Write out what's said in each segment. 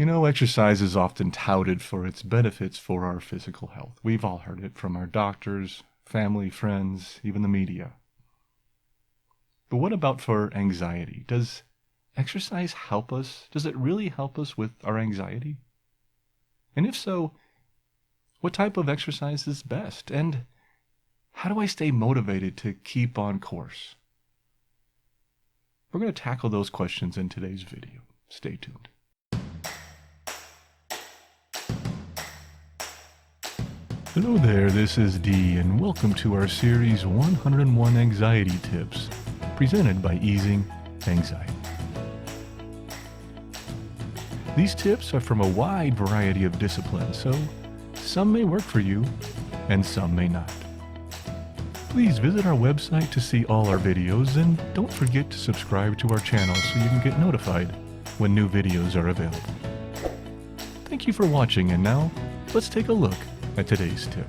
Exercise is often touted for its benefits for our physical health. We've all heard it from our doctors, family, friends, even the media. But what about for anxiety? Does exercise help us? Does it really help us with our anxiety? And if so, what type of exercise is best? And how do I stay motivated to keep on course? We're going to tackle those questions in today's video. Stay tuned. Hello there, this is D, and welcome to our series 101 Anxiety Tips, presented by Easing Anxiety. These tips are from a wide variety of disciplines, so some may work for you, and some may not. Please visit our website to see all our videos, and don't forget to subscribe to our channel so you can get notified when new videos are available. Thank you for watching, and now, let's take a look at today's tip.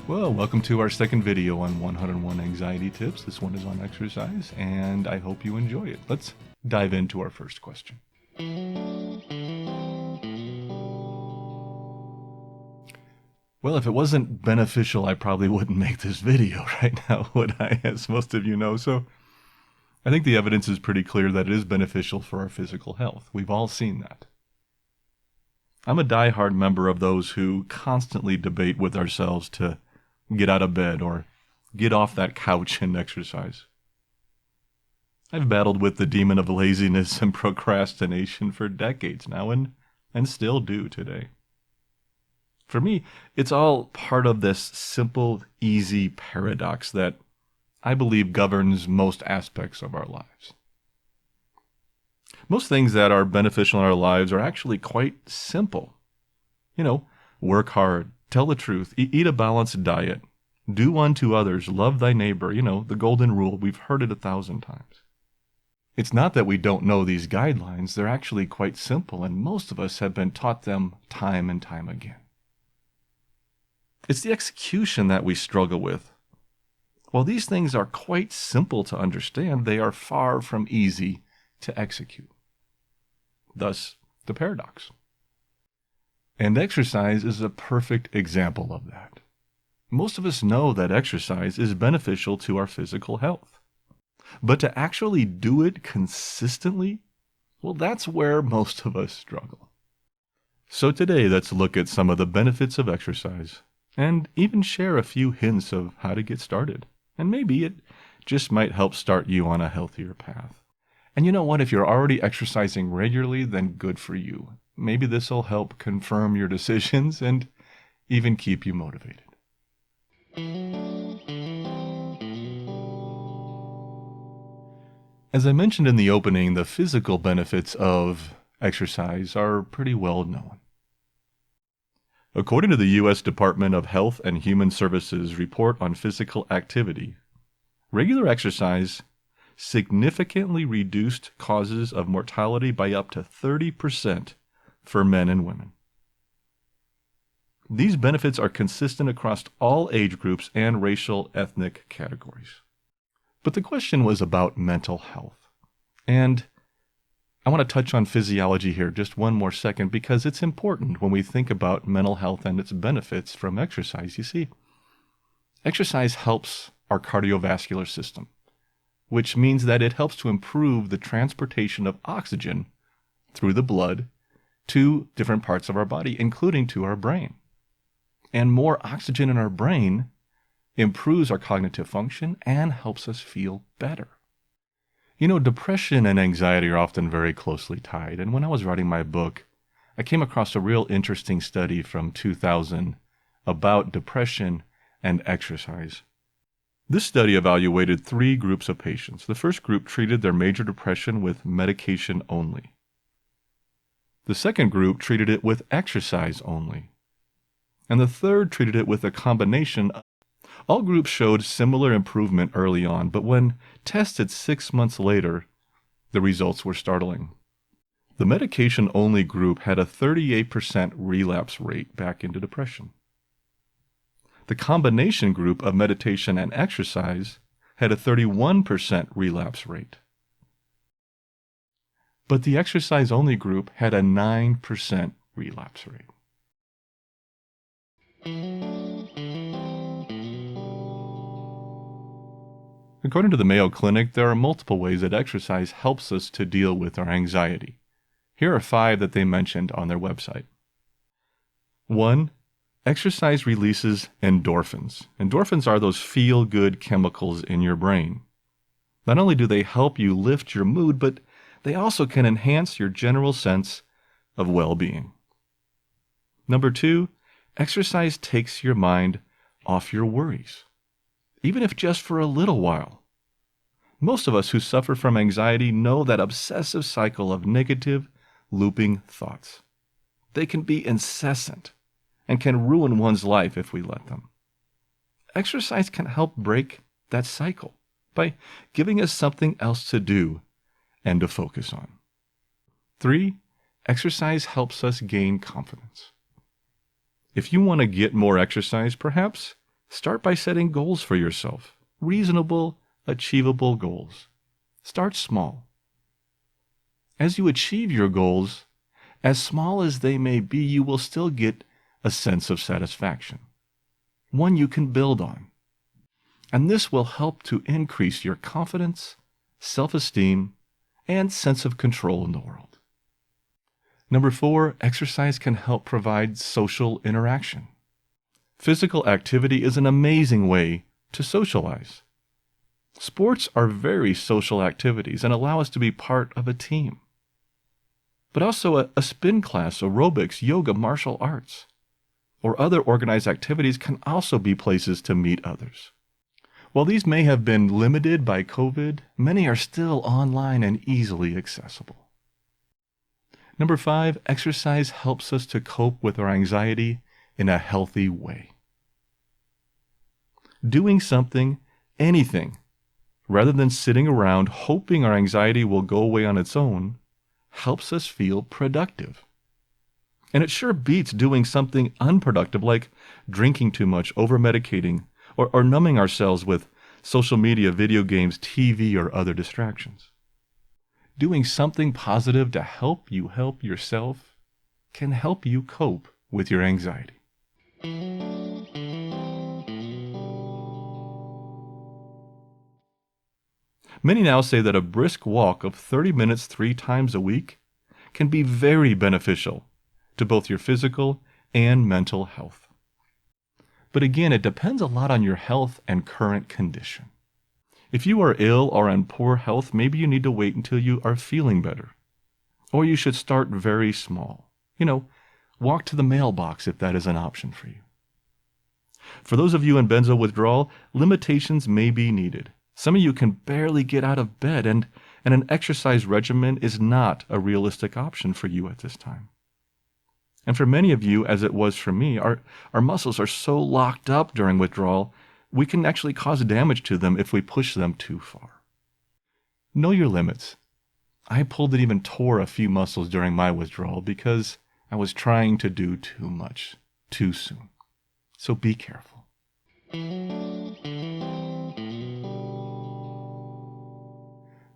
Well, welcome to our second video on 101 Anxiety Tips. This one is on exercise, and I hope you enjoy it. Let's dive into our first question. Well, if it wasn't beneficial, I probably wouldn't make this video right now, would I, as most of you know. So I think the evidence is pretty clear that it is beneficial for our physical health. We've all seen that. I'm a diehard member of those who constantly debate with ourselves to get out of bed or get off that couch and exercise. I've battled with the demon of laziness and procrastination for decades now, and still do today. For me, it's all part of this simple, easy paradox that I believe governs most aspects of our lives. Most things that are beneficial in our lives are actually quite simple. Work hard, tell the truth, eat a balanced diet, do unto others, love thy neighbor, the golden rule. We've heard it 1,000 times. It's not that we don't know these guidelines, they're actually quite simple, and most of us have been taught them time and time again. It's the execution that we struggle with. While these things are quite simple to understand, they are far from easy to execute. Thus, the paradox. And exercise is a perfect example of that. Most of us know that exercise is beneficial to our physical health. But to actually do it consistently, well, that's where most of us struggle. So today, let's look at some of the benefits of exercise, and even share a few hints of how to get started. And maybe it just might help start you on a healthier path. And you know what? If you're already exercising regularly, then good for you. Maybe this will help confirm your decisions and even keep you motivated. As I mentioned in the opening, the physical benefits of exercise are pretty well known. According to the U.S. Department of Health and Human Services report on physical activity, regular exercise significantly reduced causes of mortality by up to 30% for men and women. These benefits are consistent across all age groups and racial ethnic categories. But the question was about mental health. And I want to touch on physiology here just one more second because it's important when we think about mental health and its benefits from exercise. You see, exercise helps our cardiovascular system, which means that it helps to improve the transportation of oxygen through the blood to different parts of our body, including to our brain. And more oxygen in our brain improves our cognitive function and helps us feel better. Depression and anxiety are often very closely tied. And when I was writing my book, I came across a real interesting study from 2000 about depression and exercise. This study evaluated 3 groups of patients. The first group treated their major depression with medication only. The second group treated it with exercise only. And the third treated it with a combination. All groups showed similar improvement early on, but when tested 6 months later, the results were startling. The medication-only group had a 38% relapse rate back into depression. The combination group of meditation and exercise had a 31% relapse rate. But the exercise-only group had a 9% relapse rate. According to the Mayo Clinic, there are multiple ways that exercise helps us to deal with our anxiety. Here are 5 that they mentioned on their website. 1. Exercise releases endorphins. Endorphins are those feel-good chemicals in your brain. Not only do they help you lift your mood, but they also can enhance your general sense of well-being. Number 2, exercise takes your mind off your worries, even if just for a little while. Most of us who suffer from anxiety know that obsessive cycle of negative, looping thoughts. They can be incessant and can ruin one's life if we let them. Exercise can help break that cycle by giving us something else to do and to focus on. 3, exercise helps us gain confidence. If you want to get more exercise, perhaps start by setting goals for yourself. Reasonable, achievable goals. Start small. As you achieve your goals, as small as they may be, you will still get a sense of satisfaction, one you can build on. And this will help to increase your confidence, self-esteem, and sense of control in the world. Number 4, exercise can help provide social interaction. Physical activity is an amazing way to socialize. Sports are very social activities and allow us to be part of a team. But also a spin class, aerobics, yoga, martial arts, or other organized activities can also be places to meet others. While these may have been limited by COVID, many are still online and easily accessible. Number 5, exercise helps us to cope with our anxiety in a healthy way. Doing something, anything, rather than sitting around hoping our anxiety will go away on its own, helps us feel productive. And it sure beats doing something unproductive like drinking too much, over-medicating, or numbing ourselves with social media, video games, TV, or other distractions. Doing something positive to help you help yourself can help you cope with your anxiety. Many now say that a brisk walk of 30 minutes 3 times a week can be very beneficial to both your physical and mental health. But again, it depends a lot on your health and current condition. If you are ill or in poor health, maybe you need to wait until you are feeling better. Or you should start very small. Walk to the mailbox if that is an option for you. For those of you in benzo withdrawal, limitations may be needed. Some of you can barely get out of bed, and an exercise regimen is not a realistic option for you at this time. And for many of you, as it was for me, our muscles are so locked up during withdrawal, we can actually cause damage to them if we push them too far. Know your limits. I pulled and even tore a few muscles during my withdrawal because I was trying to do too much too soon. So be careful.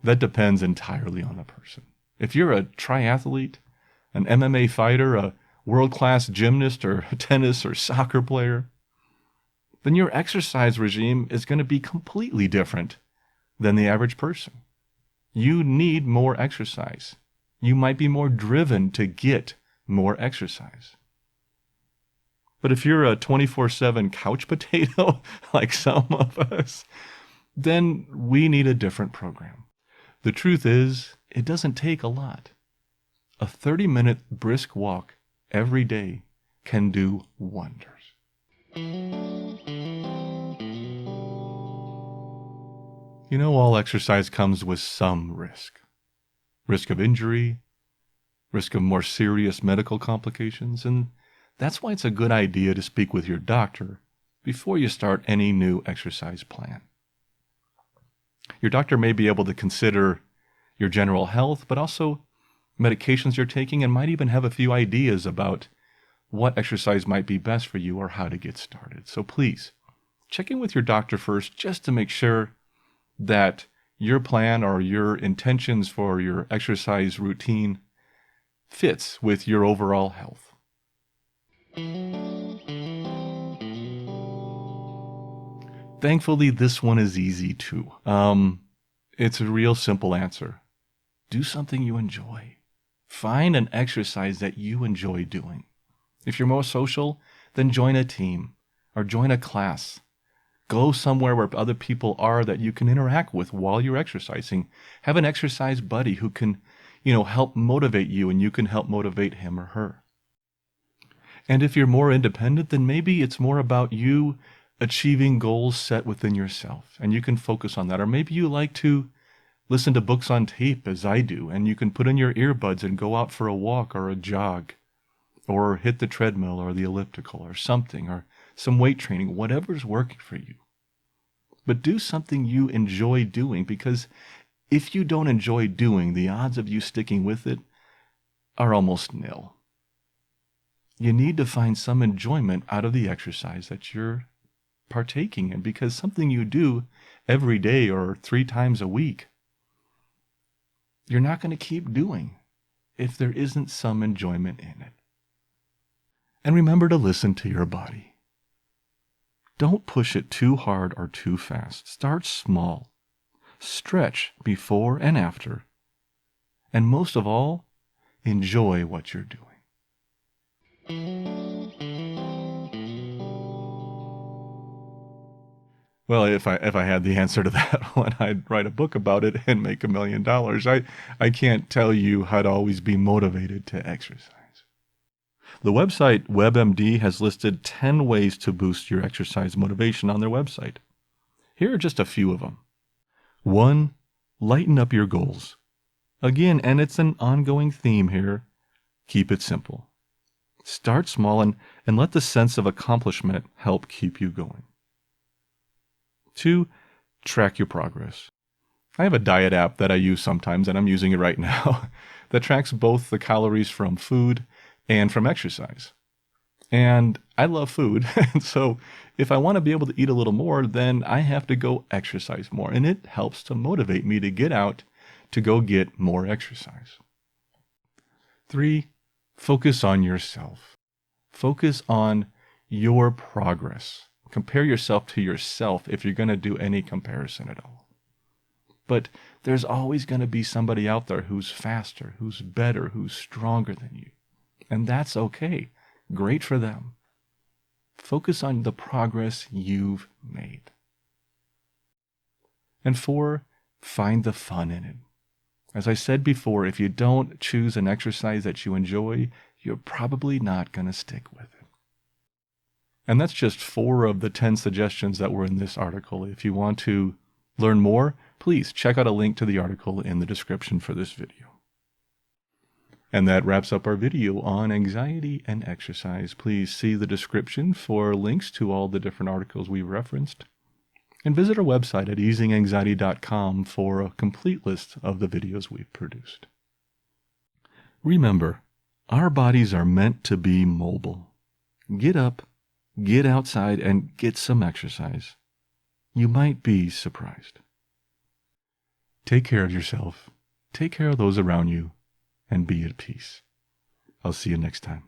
That depends entirely on the person. If you're a triathlete, an MMA fighter, a world-class gymnast or a tennis or soccer player, then your exercise regime is going to be completely different than the average person. You need more exercise. You might be more driven to get more exercise. But if you're a 24/7 couch potato, like some of us, then we need a different program. The truth is, it doesn't take a lot. A 30-minute brisk walk every day can do wonders. All exercise comes with some risk. Risk of injury, risk of more serious medical complications, and that's why it's a good idea to speak with your doctor before you start any new exercise plan. Your doctor may be able to consider your general health, but also medications you're taking, and might even have a few ideas about what exercise might be best for you or how to get started. So please, check in with your doctor first just to make sure that your plan or your intentions for your exercise routine fits with your overall health. Thankfully, this one is easy too. It's a real simple answer. Do something you enjoy. Find an exercise that you enjoy doing. If you're more social, then join a team or join a class. Go somewhere where other people are that you can interact with while you're exercising. Have an exercise buddy who can, help motivate you and you can help motivate him or her. And if you're more independent, then maybe it's more about you achieving goals set within yourself and you can focus on that. Or maybe you like to listen to books on tape as I do and you can put in your earbuds and go out for a walk or a jog or hit the treadmill or the elliptical or something or some weight training, whatever's working for you. But do something you enjoy doing, because if you don't enjoy doing, the odds of you sticking with it are almost nil. You need to find some enjoyment out of the exercise that you're partaking in, because something you do every day or 3 times a week, you're not going to keep doing if there isn't some enjoyment in it. And remember to listen to your body. Don't push it too hard or too fast. Start small. Stretch before and after. And most of all, enjoy what you're doing. Well, if I had the answer to that one, I'd write a book about it and make $1 million. I can't tell you how to always be motivated to exercise. The website WebMD has listed 10 ways to boost your exercise motivation on their website. Here are just a few of them. 1. Lighten up your goals. Again, and it's an ongoing theme here, keep it simple. Start small and let the sense of accomplishment help keep you going. 2. Track your progress. I have a diet app that I use sometimes, and I'm using it right now, that tracks both the calories from food and from exercise. And I love food, and so if I want to be able to eat a little more, then I have to go exercise more, and it helps to motivate me to get out to go get more exercise. 3. Focus on yourself. Focus on your progress. Compare yourself to yourself if you're going to do any comparison at all. But there's always going to be somebody out there who's faster, who's better, who's stronger than you. And that's okay. Great for them. Focus on the progress you've made. And 4, find the fun in it. As I said before, if you don't choose an exercise that you enjoy, you're probably not going to stick with it. And that's just 4 of the 10 suggestions that were in this article. If you want to learn more, please check out a link to the article in the description for this video. And that wraps up our video on anxiety and exercise. Please see the description for links to all the different articles we referenced. And visit our website at easinganxiety.com for a complete list of the videos we've produced. Remember, our bodies are meant to be mobile. Get up, get outside, and get some exercise. You might be surprised. Take care of yourself, take care of those around you, and be at peace. I'll see you next time.